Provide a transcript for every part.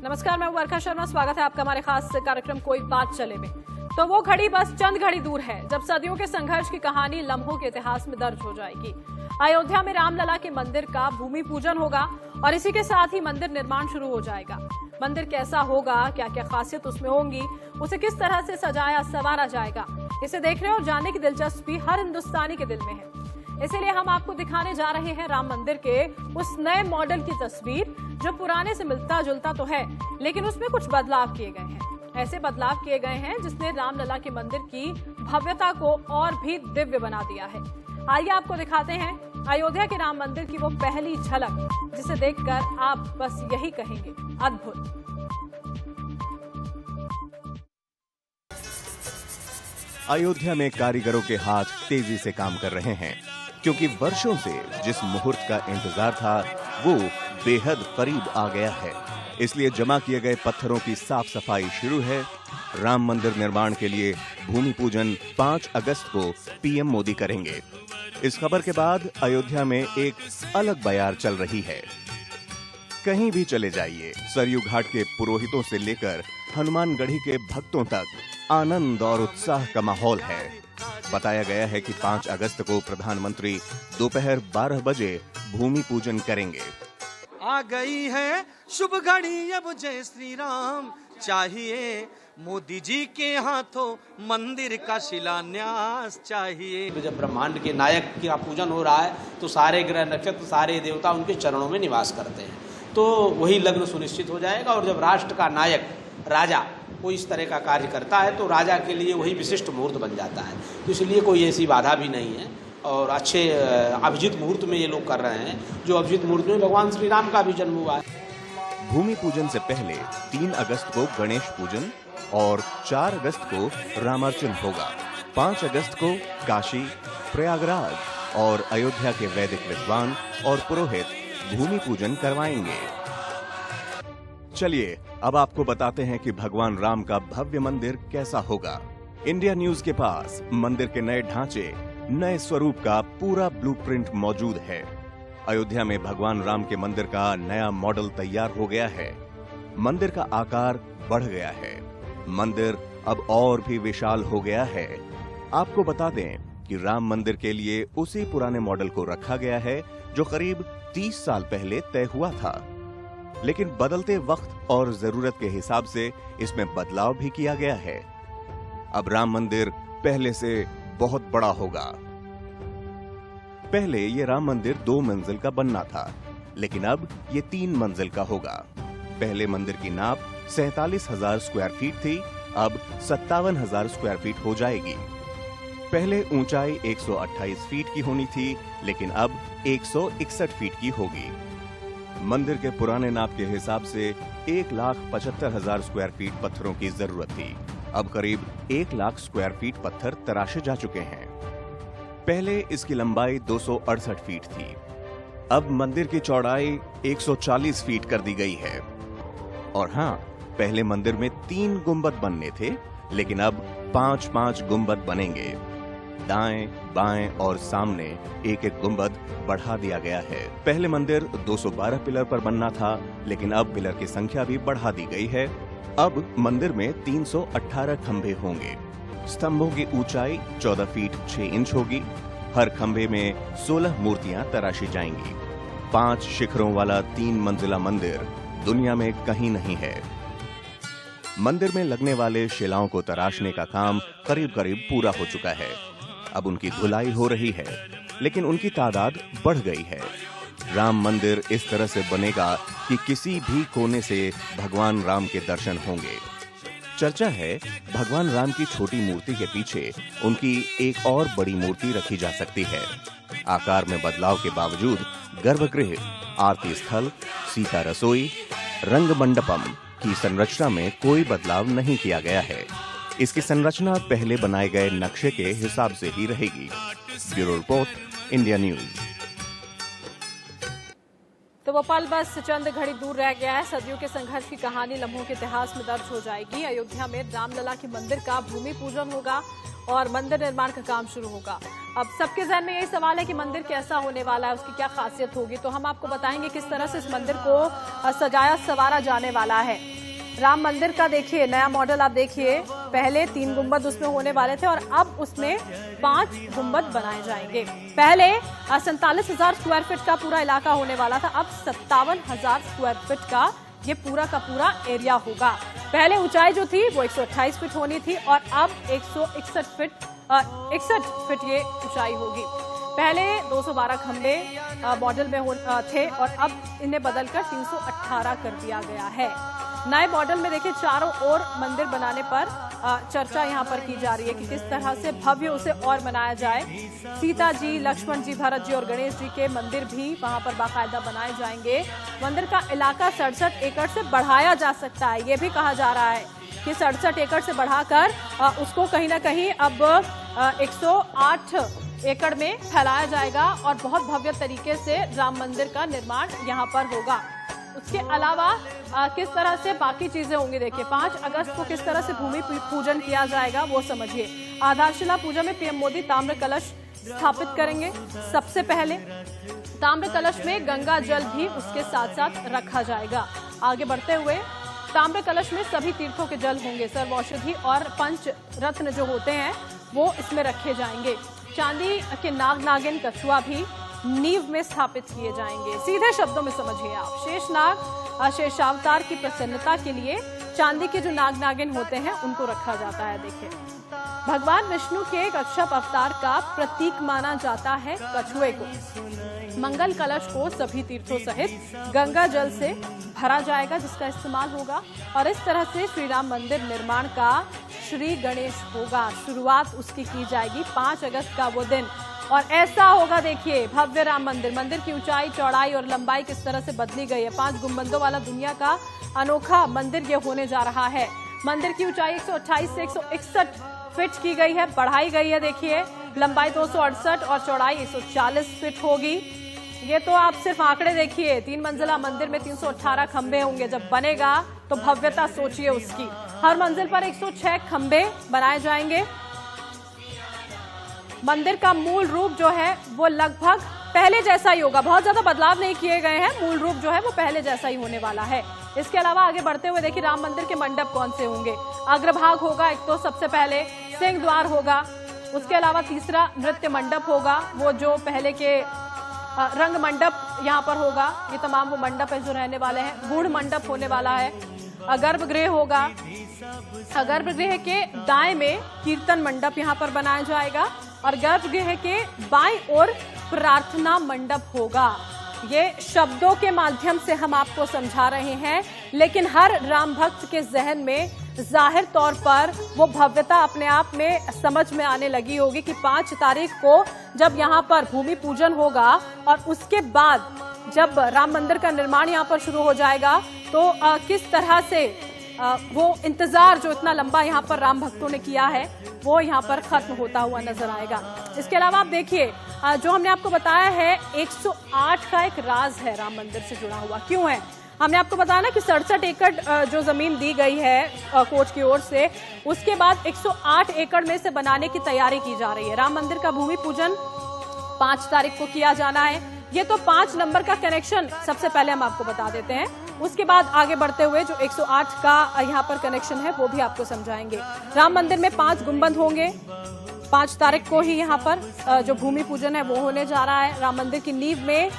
नमस्कार, मैं वर्षा शर्मा। स्वागत है आपका हमारे खास कार्यक्रम कोई बात चले में। तो वो घड़ी बस चंद घड़ी दूर है जब सदियों के संघर्ष की कहानी लम्हों के इतिहास में दर्ज हो जाएगी। अयोध्या में रामलला के मंदिर का भूमि पूजन होगा और इसी के साथ ही मंदिर निर्माण शुरू हो जाएगा। मंदिर कैसा होगा, क्या क्या खासियत उसमें होंगी, उसे किस तरह से सजाया संवारा जाएगा, इसे देखने और जानने की दिलचस्पी हर हिंदुस्तानी के दिल में है। इसीलिए हम आपको दिखाने जा रहे हैं राम मंदिर के उस नए मॉडल की तस्वीर जो पुराने से मिलता जुलता तो है, लेकिन उसमें कुछ बदलाव किए गए हैं। ऐसे बदलाव किए गए हैं जिसने रामलला के मंदिर की भव्यता को और भी दिव्य बना दिया है। आइए आपको दिखाते हैं अयोध्या के राम मंदिर की वो पहली झलक, जिसे देखकर आप बस यही कहेंगे, अद्भुत। अयोध्या में कारीगरों के हाथ तेजी से काम कर रहे हैं, क्योंकि वर्षों से जिस मुहूर्त का इंतजार था वो बेहद करीब आ गया है। इसलिए जमा किए गए पत्थरों की साफ सफाई शुरू है। राम मंदिर निर्माण के लिए भूमि पूजन 5 अगस्त को पीएम मोदी करेंगे। इस खबर के बाद अयोध्या में एक अलग बयार चल रही है। कहीं भी चले जाइए, सरयू घाट के पुरोहितों से लेकर हनुमानगढ़ी के भक्तों तक आनंद और उत्साह का माहौल है। बताया गया है कि 5 अगस्त को प्रधानमंत्री दोपहर 12 बजे भूमि पूजन करेंगे। आ गई है शुभ घड़ी, अब जय श्री राम चाहिए, मोदी जी के हाथों मंदिर का शिलान्यास चाहिए। जब ब्रह्मांड के नायक का पूजन हो रहा है तो सारे ग्रह नक्षत्र, सारे देवता उनके चरणों में निवास करते हैं, तो वही लग्न सुनिश्चित हो जाएगा। और जब राष्ट्र का नायक राजा कोई इस तरह का कार्य करता है तो राजा के लिए वही विशिष्ट मुहूर्त बन जाता है। तो इसलिए कोई ऐसी बाधा भी नहीं है और अच्छे अभिजीत मुहूर्त में ये लोग कर रहे हैं, जो अभिजीत मुहूर्त में भगवान श्री राम का भी जन्म हुआ है। भूमि पूजन से पहले 3 अगस्त को गणेश पूजन और 4 अगस्त को रामार्चन होगा। 5 अगस्त को काशी, प्रयागराज और अयोध्या के वैदिक विद्वान और पुरोहित भूमि पूजन करवाएंगे। चलिए अब आपको बताते हैं कि भगवान राम का भव्य मंदिर कैसा होगा। इंडिया न्यूज के पास मंदिर के नए ढांचे, नए स्वरूप का पूरा ब्लूप्रिंट मौजूद है। अयोध्या में भगवान राम के मंदिर का नया मॉडल तैयार हो गया है। मंदिर का आकार बढ़ गया है। मंदिर अब और भी विशाल हो गया है। आपको बता दें कि राम मंदिर के लिए उसी पुराने मॉडल को रखा गया है जो करीब 30 साल पहले तय हुआ था, लेकिन बदलते वक्त और जरूरत के हिसाब से इसमें बदलाव भी किया गया है। अब राम मंदिर पहले से बहुत बड़ा होगा। पहले ये राम मंदिर 2 मंजिल का बनना था, लेकिन अब ये 3 मंजिल का होगा। पहले मंदिर की नाप 47,000 स्क्वायर फीट थी, अब 57,000 स्क्वायर फीट हो जाएगी। पहले ऊंचाई 128 फीट की होनी थी, लेकिन अब 161 फीट की होगी। मंदिर के पुराने नाप के हिसाब से 1,75,000 स्क्वायर फीट पत्थरों की जरूरत थी। अब करीब 1 लाख स्क्वायर फीट पत्थर तराशे जा चुके हैं। पहले इसकी लंबाई 268 फीट थी, अब मंदिर की चौड़ाई 140 फीट कर दी गई है। और हाँ, पहले मंदिर में 3 गुंबद बनने थे, लेकिन अब 5-5 गुंबद बनेंगे। दाएं, बाएं और सामने एक-एक गुंबद बढ़ा दिया गया है। पहले मंदिर 212 पिलर पर बनना था, लेकिन अब पिलर की संख्या भी बढ़ा दी गई है। अब मंदिर में 318 खंभे होंगे। स्तंभों की ऊंचाई 14 फीट 6 इंच होगी। हर खंभे में 16 मूर्तियां तराशी जाएंगी। 5 शिखरों वाला 3 मंजिला मंदिर दुनिया में कहीं नहीं है। मंदिर में लगने वाले शिलाओं को तराशने का काम करीब पूरा हो चुका है। अब उनकी धुलाई हो रही है, लेकिन उनकी तादाद बढ़ गई है। राम मंदिर इस तरह से बनेगा कि किसी भी कोने से भगवान राम के दर्शन होंगे। चर्चा है भगवान राम की छोटी मूर्ति के पीछे उनकी एक और बड़ी मूर्ति रखी जा सकती है। आकार में बदलाव के बावजूद गर्भगृह, आरती स्थल, सीता रसोई, रंग मंडपम की संरचना में कोई बदलाव नहीं किया गया है। इसकी संरचना पहले बनाए गए नक्शे के हिसाब से ही रहेगी। Bureau report, India news. तो तो वो पल बस चंद घड़ी दूर रह गया है। सदियों के संघर्ष की कहानी लम्हों के इतिहास में दर्ज हो जाएगी। अयोध्या में रामलला के मंदिर का भूमि पूजन होगा और मंदिर निर्माण का काम शुरू होगा। अब सबके जहन में यही सवाल है कि मंदिर कैसा होने वाला है, उसकी क्या खासियत होगी। तो हम आपको बताएंगे किस तरह से इस मंदिर को सजाया संवारा जाने वाला है। राम मंदिर का देखिए नया मॉडल आप देखिए, पहले 3 गुंबद उसमें होने वाले थे और अब उसमें 5 गुंबद बनाए जाएंगे। पहले 47,000 स्क्वायर फीट का पूरा इलाका होने वाला था, अब 57,000 स्क्वायर फीट का ये पूरा का पूरा एरिया होगा। पहले ऊंचाई जो थी वो 128 फीट होनी थी और अब 61 फीट ये ऊंचाई होगी। पहले 212 खंबे मॉडल में थे और अब इन्हें बदलकर 318 कर दिया गया है। नए मॉडल में देखिए चारों ओर मंदिर बनाने पर चर्चा यहाँ पर की जा रही है कि किस तरह से भव्य उसे और बनाया जाए। सीता जी, लक्ष्मण जी, भरत जी और गणेश जी के मंदिर भी वहाँ पर बाकायदा बनाए जाएंगे। मंदिर का इलाका 67 एकड़ से बढ़ाया जा सकता है। ये भी कहा जा रहा है कि 67 एकड़ से बढ़ाकर उसको कहीं ना कहीं अब 108 एकड़ में फैलाया जाएगा और बहुत भव्य तरीके से राम मंदिर का निर्माण यहाँ पर होगा। उसके अलावा किस तरह से बाकी चीजें होंगी देखिए। 5 अगस्त को किस तरह से भूमि पूजन किया जाएगा वो समझिए। आधारशिला पूजा में पीएम मोदी ताम्र कलश स्थापित करेंगे। सबसे पहले ताम्र कलश में गंगा जल भी उसके साथ साथ रखा जाएगा। आगे बढ़ते हुए ताम्र कलश में सभी तीर्थों के जल होंगे। सर्व औषधि और पंच रत्न जो होते हैं वो इसमें रखे जाएंगे। चांदी के नाग नागिन कछुआ भी नींव में स्थापित किए जाएंगे। सीधे शब्दों में समझिए आप, शेषनाग शेषावतार की प्रसन्नता के लिए चांदी के जो नाग नागिन होते हैं उनको रखा जाता है। देखिए भगवान विष्णु के कच्छप अवतार का प्रतीक माना जाता है कछुए को। मंगल कलश को सभी तीर्थों सहित गंगा जल से भरा जाएगा जिसका इस्तेमाल होगा और इस तरह से श्री राम मंदिर निर्माण का श्री गणेश होगा। शुरुआत उसकी की जाएगी 5 अगस्त का वो दिन और ऐसा होगा देखिए भव्य राम मंदिर। मंदिर की ऊंचाई, चौड़ाई और लंबाई किस तरह से बदली गई है। 5 गुंबदों वाला दुनिया का अनोखा मंदिर ये होने जा रहा है। मंदिर की ऊंचाई 128 से 161 फीट की गई है, बढ़ाई गई है। देखिए लंबाई 268 और चौड़ाई 140 फीट होगी। ये तो आप सिर्फ आंकड़े देखिए। 3 मंजिला मंदिर में 318 खंबे होंगे। जब बनेगा तो भव्यता सोचिए उसकी। हर मंजिल पर 106 खंबे बनाए जाएंगे। मंदिर का मूल रूप जो है वो लगभग पहले जैसा ही होगा, बहुत ज्यादा बदलाव नहीं किए गए हैं। मूल रूप जो है वो पहले जैसा ही होने वाला है। इसके अलावा आगे बढ़ते हुए देखिए राम मंदिर के मंडप कौन से होंगे। अग्रभाग होगा एक तो सबसे पहले, सिंह द्वार होगा। उसके अलावा तीसरा नृत्य मंडप होगा, वो जो पहले के रंग मंडप यहाँ पर होगा। ये तमाम वो मंडप है जो रहने वाले हैं। गूढ़ मंडप होने वाला है। गर्भगृह होगा। गर्भगृह के दाएं में कीर्तन मंडप यहाँ पर बनाया जाएगा और गर्भगृह के बाईं ओर प्रार्थना मंडप होगा। ये शब्दों के माध्यम से हम आपको समझा रहे हैं, लेकिन हर राम भक्त के जहन में जाहिर तौर पर वो भव्यता अपने आप में समझ में आने लगी होगी कि 5 तारीख को जब यहाँ पर भूमि पूजन होगा और उसके बाद जब राम मंदिर का निर्माण यहाँ पर शुरू हो जाएगा तो किस तरह से वो इंतजार जो इतना लंबा यहाँ पर राम भक्तों ने किया है वो यहाँ पर खत्म होता हुआ नजर आएगा। इसके अलावा आप देखिए जो हमने आपको बताया है 108 का एक राज है राम मंदिर से जुड़ा हुआ। क्यों है? हमने आपको बताया ना कि 67 एकड़ जो जमीन दी गई है कोर्ट की ओर से, उसके बाद 108 एकड़ में से बनाने की तैयारी की जा रही है। राम मंदिर का भूमि पूजन 5 तारीख को किया जाना है। ये तो 5 नंबर का कनेक्शन सबसे पहले हम आपको बता देते हैं। उसके बाद आगे बढ़ते हुए जो 108 का यहाँ पर कनेक्शन है वो भी आपको समझाएंगे। राम मंदिर में 5 गुंबद होंगे। 5 तारीख को ही यहाँ पर जो भूमि पूजन है वो होने जा रहा है। राम मंदिर की नींव में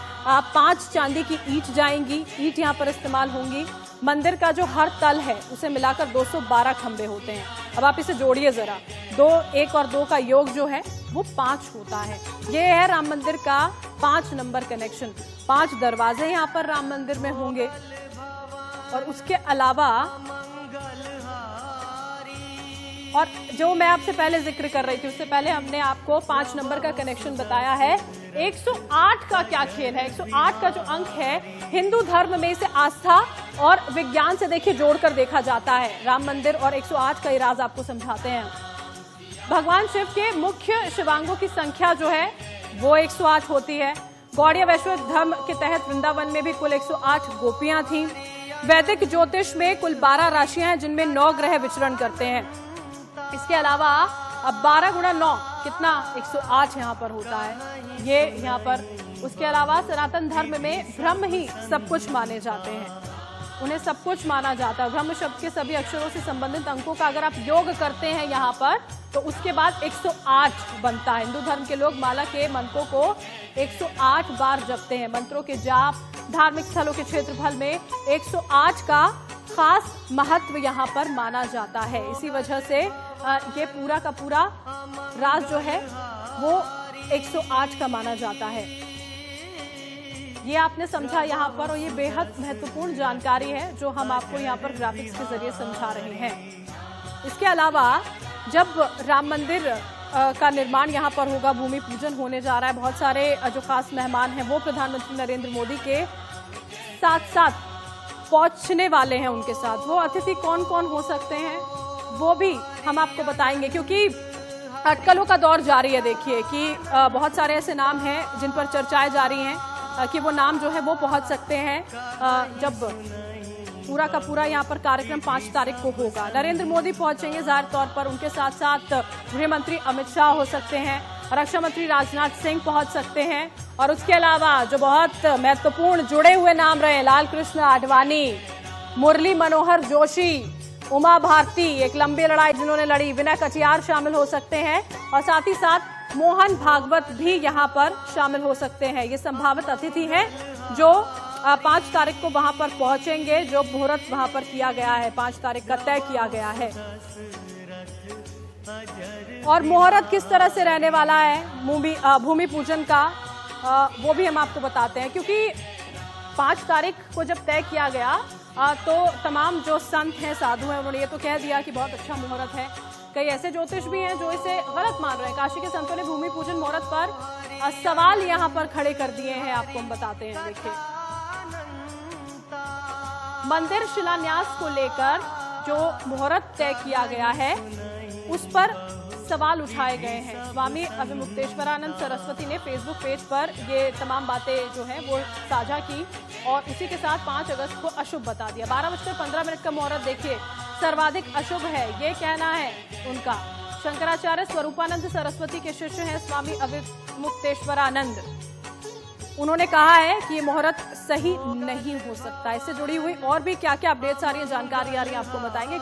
5 चांदी की ईंट जाएंगी। ईंट यहाँ पर इस्तेमाल होंगी। मंदिर का जो हर तल है उसे मिलाकर 212 खंबे होते हैं। अब आप इसे जोड़िए जरा, 2, 1 और 2 का योग जो है वो 5 होता है। ये है राम मंदिर का 5 नंबर कनेक्शन। 5 दरवाजे यहाँ पर राम मंदिर में होंगे और उसके अलावा और जो मैं आपसे पहले जिक्र कर रही थी उससे पहले हमने आपको 5 नंबर का कनेक्शन बताया है। 108 का क्या खेल है? 108 का जो अंक है हिंदू धर्म में इसे आस्था और विज्ञान से देखिए जोड़कर देखा जाता है। राम मंदिर और 108 का इराज आपको समझाते हैं। भगवान शिव के मुख्य शिवांगों की संख्या जो है वो 108 होती है। गौड़ीय वैश्विक धर्म के तहत वृंदावन में भी कुल 108 गोपियां थीं। वैदिक ज्योतिष में कुल 12 राशियां हैं जिनमें 9 ग्रह विचरण करते हैं। इसके अलावा अब 12 गुणा 9 कितना 108 यहाँ पर होता है ये यहाँ पर। उसके अलावा सनातन धर्म में ब्रह्म ही सब कुछ माने जाते हैं, उन्हें सब कुछ माना जाता है। ब्रह्म शब्द के सभी अक्षरों से संबंधित अंकों का अगर आप योग करते हैं यहाँ पर तो उसके बाद 108 बनता है। हिंदू धर्म के लोग माला के मंत्रों को 108 बार जपते हैं। मंत्रों के जाप, धार्मिक स्थलों के क्षेत्रफल में 108 का खास महत्व यहाँ पर माना जाता है। इसी वजह से ये पूरा का पूरा राज जो है वो 108 का माना जाता है। ये आपने समझा यहाँ पर, और ये बेहद महत्वपूर्ण जानकारी है जो हम आपको यहाँ पर ग्राफिक्स के जरिए समझा रहे हैं। इसके अलावा जब राम मंदिर का निर्माण यहाँ पर होगा, भूमि पूजन होने जा रहा है, बहुत सारे जो खास मेहमान हैं वो प्रधानमंत्री नरेंद्र मोदी के साथ साथ पहुंचने वाले हैं। उनके साथ वो अतिथि कौन कौन हो सकते हैं वो भी हम आपको बताएंगे, क्योंकि अटकलों का दौर जारी है। देखिए कि बहुत सारे ऐसे नाम हैं जिन पर चर्चाएं जारी हैं कि वो नाम जो है वो पहुंच सकते हैं जब पूरा का पूरा यहाँ पर कार्यक्रम 5 तारीख को होगा। नरेंद्र मोदी पहुंचेंगे जाहिर तौर पर, उनके साथ साथ गृह मंत्री अमित शाह हो सकते हैं, रक्षा मंत्री राजनाथ सिंह पहुंच सकते हैं, और उसके अलावा जो बहुत महत्वपूर्ण जुड़े हुए नाम रहे, लाल कृष्ण आडवाणी, मुरली मनोहर जोशी, उमा भारती, एक लंबी लड़ाई जिन्होंने लड़ी, विनय कटियार शामिल हो सकते हैं, और साथ ही साथ मोहन भागवत भी यहाँ पर शामिल हो सकते हैं। ये संभावित अतिथि हैं जो 5 तारीख को वहां पर पहुंचेंगे। जो मुहूर्त वहां पर किया गया है 5 तारीख का तय किया गया है, और मुहूर्त किस तरह से रहने वाला है भूमि पूजन का वो भी हम आपको बताते हैं। क्योंकि 5 तारीख को जब तय किया गया तो तमाम जो संत हैं, साधु हैं, उन्होंने ये तो कह दिया कि बहुत अच्छा मुहूर्त है। कई ऐसे ज्योतिष भी हैं जो इसे गलत मान रहे हैं। काशी के संतों ने भूमि पूजन मुहूर्त पर सवाल यहाँ पर खड़े कर दिए हैं, आपको हम बताते हैं। देखिए, मंदिर शिलान्यास को लेकर जो मुहूर्त तय किया गया है उस पर सवाल उठाए गए हैं। स्वामी अभिमुक्तेश्वरानंद सरस्वती ने फेसबुक पेज पर ये तमाम बातें जो हैं वो साझा की, और इसी के साथ 5 अगस्त को अशुभ बता दिया। 12:15 का मुहूर्त देखिए, सर्वाधिक अशुभ है ये कहना है उनका। शंकराचार्य स्वरूपानंद सरस्वती के शिष्य हैं स्वामी अभिमुक्तेश्वरानंद। उन्होंने कहा है कि ये मुहूर्त सही नहीं हो सकता। इससे जुड़ी हुई और भी क्या क्या अपडेट्स आ रही है, जानकारी आ रही है, आपको बताएंगे।